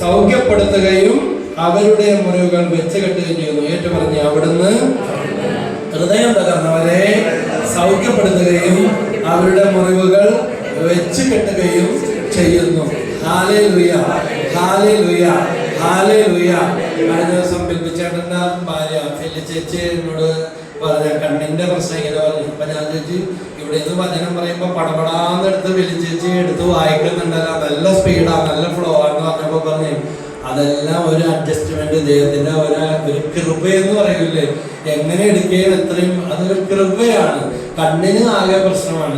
സൗഖ്യപ്പെടുത്തുകയും അവരുടെ മുറിവുകൾ വെച്ച് കെട്ടുകയും ചെയ്യുന്നു. ഏറ്റു പറഞ്ഞ് അവിടുന്ന് ഹൃദയം തകർന്നവരെ സൗഖ്യപ്പെടുത്തുകയും അവരുടെ മുറിവുകൾ വെച്ച് കെട്ടുകയും ചെയ്യുന്നു. Hallelujah, hallelujah, hallelujah. കഴിഞ്ഞ ദിവസം ഫിലിച്ചേട്ടൻ്റെ ഭാര്യ ഫിലിച്ചേച്ചി എന്നോട് പറഞ്ഞ കണ്ണിന്റെ പ്രശ്നം ഇങ്ങനെ പറഞ്ഞു. അപ്പൊ ഞാൻ ചോദിച്ചു, ഇവിടെ നിന്ന് വചനം പറയുമ്പോ പടപടാന്നെടുത്ത് ഫിലിച്ചേച്ചി എടുത്ത് വായിക്കുന്നുണ്ടല്ലോ, നല്ല സ്പീഡാ, നല്ല ഫ്ലോ ആണെന്ന് പറഞ്ഞപ്പോ പറഞ്ഞു അതെല്ലാം ഒരു അഡ്ജസ്റ്റ്മെന്റ്, ദൈവത്തിന്റെ ഒരു കൃപയെന്ന് പറയൂലേ, എങ്ങനെ എടുക്കുകയും എത്രയും അതൊരു കൃപയാണ്. കണ്ണിന് ആകെ പ്രശ്നമാണ്.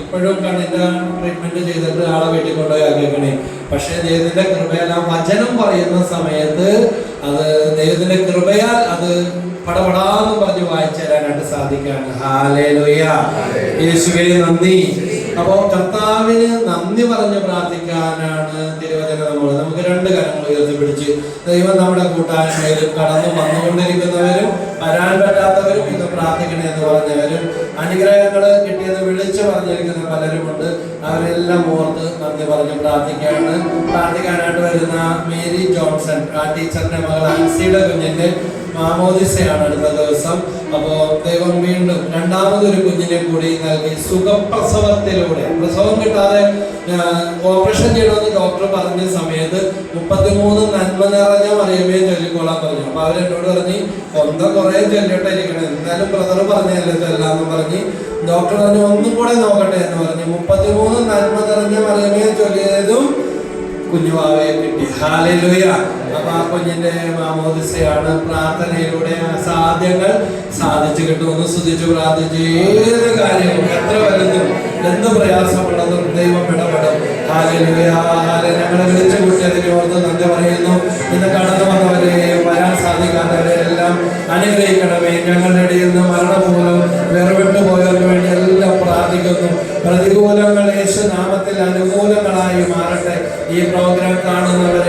ഇപ്പോഴും കണ്ണിന്റെ ട്രീറ്റ്മെന്റ് ചെയ്തിട്ട് ആളെ വീട്ടിൽ കൊണ്ടുപോയി ആക്കിയേക്കണേ. പക്ഷെ ദൈവത്തിന്റെ കൃപയാൽ ആ വചനം പറയുന്ന സമയത്ത് അത് ദൈവത്തിന്റെ കൃപയാൽ അത് പടപടാന്ന് പറഞ്ഞ് വായിച്ചു തരാനായിട്ട് സാധിക്കാണ്. ഹല്ലേലൂയ, യേശുവേ നന്ദി. അപ്പോ കർത്താവിന് നന്ദി പറഞ്ഞ് പ്രാർത്ഥിക്കാനാണ് തിരുവചനം. നമുക്ക് രണ്ട് കരങ്ങൾ ഉയർത്തിപ്പിടിച്ച് ദൈവം നമ്മുടെ കൂട്ടായ്മയിലും കടന്നു വന്നുകൊണ്ടിരിക്കുന്നവരും വരാൻ പറ്റാത്തവരും ഇന്ന് പ്രാർത്ഥിക്കണേ എന്ന് പറഞ്ഞവരും അനുഗ്രഹങ്ങൾ കിട്ടിയത് വിളിച്ചു പറഞ്ഞിരിക്കുന്ന പലരുമുണ്ട്. അവരെല്ലാം ഓർത്ത് നന്ദി പറഞ്ഞ് പ്രാർത്ഥിക്കാനായിട്ട് വരുന്ന മേരി ജോൺസൺ, ആ ടീച്ചറിന്റെ മകൾ ആൻസിയുടെ കുഞ്ഞിന്റെ മാമോദിസയാണ് അടുത്ത ദിവസം. അപ്പോ ദൈവം വീണ്ടും രണ്ടാമതൊരു കുഞ്ഞിനെ കൂടി നൽകി സുഖപ്രസവത്തിലൂടെ, പ്രസവം കിട്ടാതെ ഓപ്പറേഷൻ ചെയ്യണമെന്ന് ഡോക്ടർ പറഞ്ഞ സമയത്ത് 33 നന്മ നിറഞ്ഞ മറിയമേ ചൊല്ലിക്കോളാൻ പറഞ്ഞു. അപ്പൊ അവരെന്നോട് പറഞ്ഞ് കുറെ ചൊല്ലിട്ട് ഇരിക്കണം, എന്തായാലും ബ്രദർ പറഞ്ഞല്ലേ ചൊല്ലാന്ന് പറഞ്ഞ് ഡോക്ടർ പറഞ്ഞു ഒന്നും കൂടെ നോക്കട്ടെ എന്ന് പറഞ്ഞു 33 നന്മ നിറഞ്ഞ മറിയമേ ചൊല്ലിയതും കുഞ്ഞുവാവയെ കിട്ടി. ഹല്ലേലൂയ. അപ്പൊ ആ കുഞ്ഞിന്റെ മാമോദിസയാണ്. പ്രാർത്ഥനയിലൂടെ അസാധ്യങ്ങൾ സാധിച്ചു കിട്ടുമെന്ന് സ്തുതിച്ചു പ്രാർത്ഥിച്ച് ഏത് കാര്യവും എത്ര വലുതും എന്ത് പ്രയാസമുള്ളതും ദൈവം ഇടപെടും. ഹല്ലേലൂയ. ഞങ്ങളെ വിളിച്ചു കൂട്ടിയതിനെ ഓർത്ത് നന്ദി പറയുന്നു. ഇന്ന് കടന്നു വന്നവരെ, വരാൻ സാധിക്കാത്തവരെ എല്ലാം അനുഗ്രഹിക്കണമേ. ഞങ്ങളുടെ ഇടയിൽ നിന്ന് മരണമൂലം വേർവിട്ടു പോയവർക്ക് വേണ്ടി എല്ലാം പ്രാർത്ഥിക്കുന്നു. പ്രതികൂലങ്ങൾ യേശുനാമത്തിൽ അനുകൂലങ്ങളായി മാറട്ടെ. ഈ പ്രോഗ്രാം കാണുന്നവരെ